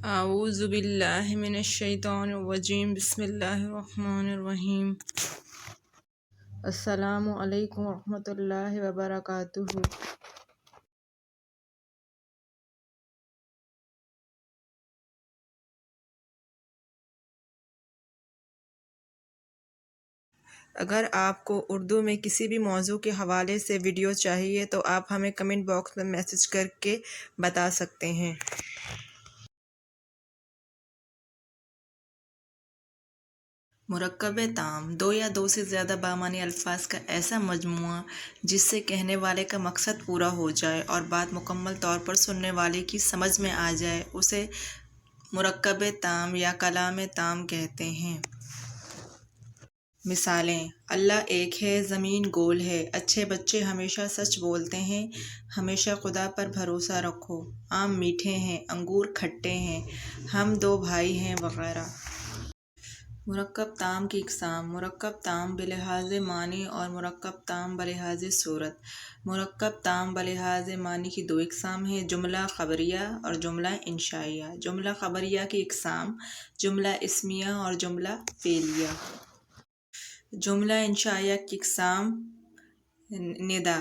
اعوذ باللہ من الشیطان الرجیم بسم اللہ الرحمن الرحیم السلام علیکم ورحمۃ اللہ وبرکاتہ۔ اگر آپ کو اردو میں کسی بھی موضوع کے حوالے سے ویڈیو چاہیے تو آپ ہمیں کمنٹ باکس میں میسج کر کے بتا سکتے ہیں۔ مرکب تام دو یا دو سے زیادہ بامعنی الفاظ کا ایسا مجموعہ جس سے کہنے والے کا مقصد پورا ہو جائے اور بات مکمل طور پر سننے والے کی سمجھ میں آ جائے، اسے مرکب تام یا کلام تام کہتے ہیں۔ مثالیں: اللہ ایک ہے، زمین گول ہے، اچھے بچے ہمیشہ سچ بولتے ہیں، ہمیشہ خدا پر بھروسہ رکھو، آم میٹھے ہیں، انگور کھٹے ہیں، ہم دو بھائی ہیں، وغیرہ۔ مرکب تام کی اقسام: مرکب تام بلحاظ معنی اور مرکب تام بلحاظ صورت۔ مرکب تام بلحاظ معنی کی دو اقسام ہیں: جملہ خبریہ اور جملہ انشائیہ۔ جملہ خبریہ کی اقسام: جملہ اسمیہ اور جملہ فعلیہ۔ جملہ انشائیہ کی اقسام: ندا،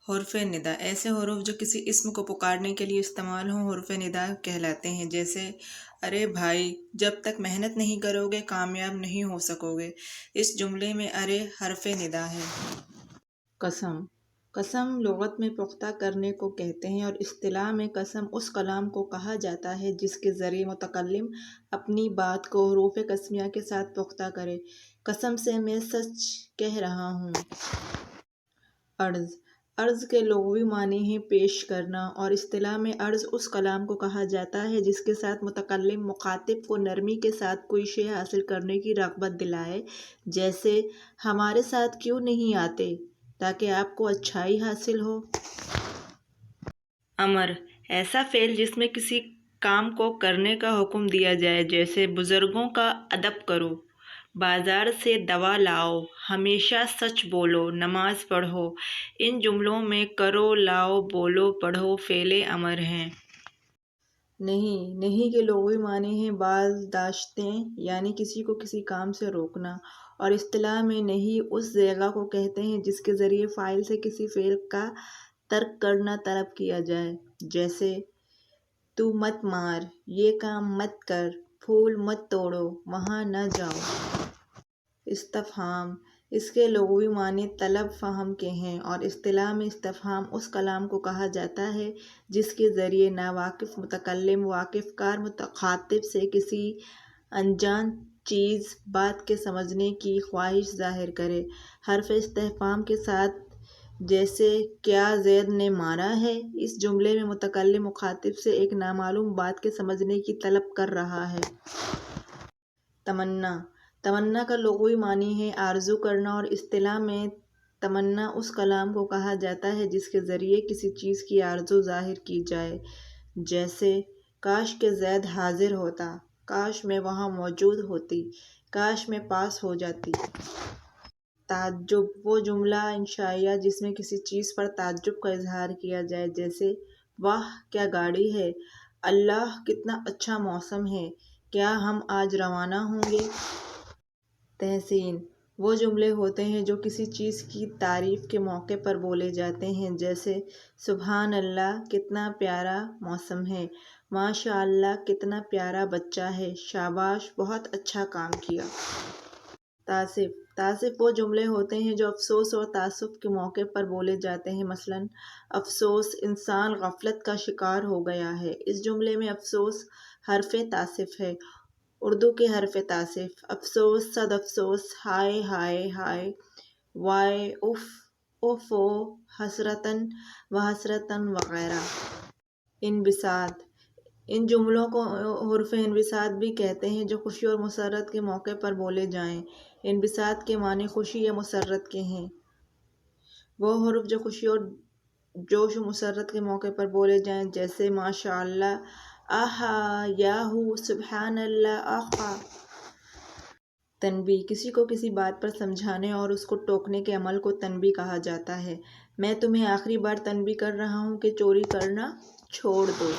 حرف ندا۔ ایسے حروف جو کسی اسم کو پکارنے کے لیے استعمال ہوں حروف ندا کہلاتے ہیں، جیسے ارے بھائی، جب تک محنت نہیں کرو گے کامیاب نہیں ہو سکو گے۔ اس جملے میں ارے حرف ندا ہے۔ قسم: قسم لغت میں پختہ کرنے کو کہتے ہیں اور اصطلاح میں قسم اس کلام کو کہا جاتا ہے جس کے ذریعے متکلم اپنی بات کو حروف قسمیہ کے ساتھ پختہ کرے۔ قسم سے میں سچ کہہ رہا ہوں۔ عرض: عرض کے لغوی معنی ہیں پیش کرنا اور اصطلاح میں عرض اس کلام کو کہا جاتا ہے جس کے ساتھ متکلم مخاطب کو نرمی کے ساتھ کوئی شے حاصل کرنے کی رغبت دلائے، جیسے ہمارے ساتھ کیوں نہیں آتے تاکہ آپ کو اچھائی حاصل ہو۔ امر: ایسا فعل جس میں کسی کام کو کرنے کا حکم دیا جائے، جیسے بزرگوں کا ادب کرو، بازار سے دوا لاؤ، ہمیشہ سچ بولو، نماز پڑھو۔ ان جملوں میں کرو، لاؤ، بولو، پڑھو فعل امر ہیں۔ نہیں: نہیں کے لغوی معنی ہیں باز داشتیں، یعنی کسی کو کسی کام سے روکنا، اور اصطلاح میں نہیں اس صیغہ کو کہتے ہیں جس کے ذریعے فاعل سے کسی فعل کا ترک کرنا طلب کیا جائے، جیسے تو مت مار، یہ کام مت کر، پھول مت توڑو، وہاں نہ جاؤ۔ استفہام: اس کے لغوی معنی طلب فہم کے ہیں اور اصطلاح میں استفہام اس کلام کو کہا جاتا ہے جس کے ذریعے ناواقف متکلم واقف کار مخاطب سے کسی انجان چیز بات کے سمجھنے کی خواہش ظاہر کرے۔ حرف استفہام کے ساتھ، جیسے کیا زید نے مارا ہے، اس جملے میں متکلم مخاطب سے ایک نامعلوم بات کے سمجھنے کی طلب کر رہا ہے۔ تمنا: تمنا کا لغوی معنی ہے آرزو کرنا اور اصطلاح میں تمنا اس کلام کو کہا جاتا ہے جس کے ذریعے کسی چیز کی آرزو ظاہر کی جائے، جیسے کاش کہ زید حاضر ہوتا، کاش میں وہاں موجود ہوتی، کاش میں پاس ہو جاتی۔ تعجب: وہ جملہ انشائیہ جس میں کسی چیز پر تعجب کا اظہار کیا جائے، جیسے واہ کیا گاڑی ہے، اللہ کتنا اچھا موسم ہے، کیا ہم آج روانہ ہوں گے۔ تحسین: وہ جملے ہوتے ہیں جو کسی چیز کی تعریف کے موقع پر بولے جاتے ہیں، جیسے سبحان اللہ کتنا پیارا موسم ہے، ماشاء اللہ کتنا پیارا بچہ ہے، شاباش بہت اچھا کام کیا۔ تاسف: تاسف وہ جملے ہوتے ہیں جو افسوس اور تاسف کے موقع پر بولے جاتے ہیں، مثلاً افسوس انسان غفلت کا شکار ہو گیا ہے۔ اس جملے میں افسوس حرف تاسف ہے۔ اردو کے حرف تاسف: افسوس، صد افسوس، ہائے ہائے ہائے، وائے، اف، اوفو، حسرتاً و حسرتاً، وغیرہ۔ انبساط: ان جملوں کو حروف انبساط بھی کہتے ہیں جو خوشی اور مسرت کے موقع پر بولے جائیں۔ انبساط کے معنی خوشی یا مسرت کے ہیں۔ وہ حروف جو خوشی اور جوش و مسرت کے موقع پر بولے جائیں، جیسے ماشاء اللہ، آہا، یاہو، سبحان اللہ، آہا۔ تنبیہ: کسی کو کسی بات پر سمجھانے اور اس کو ٹوکنے کے عمل کو تنبیہ کہا جاتا ہے۔ میں تمہیں آخری بار تنبیہ کر رہا ہوں کہ چوری کرنا چھوڑ دو۔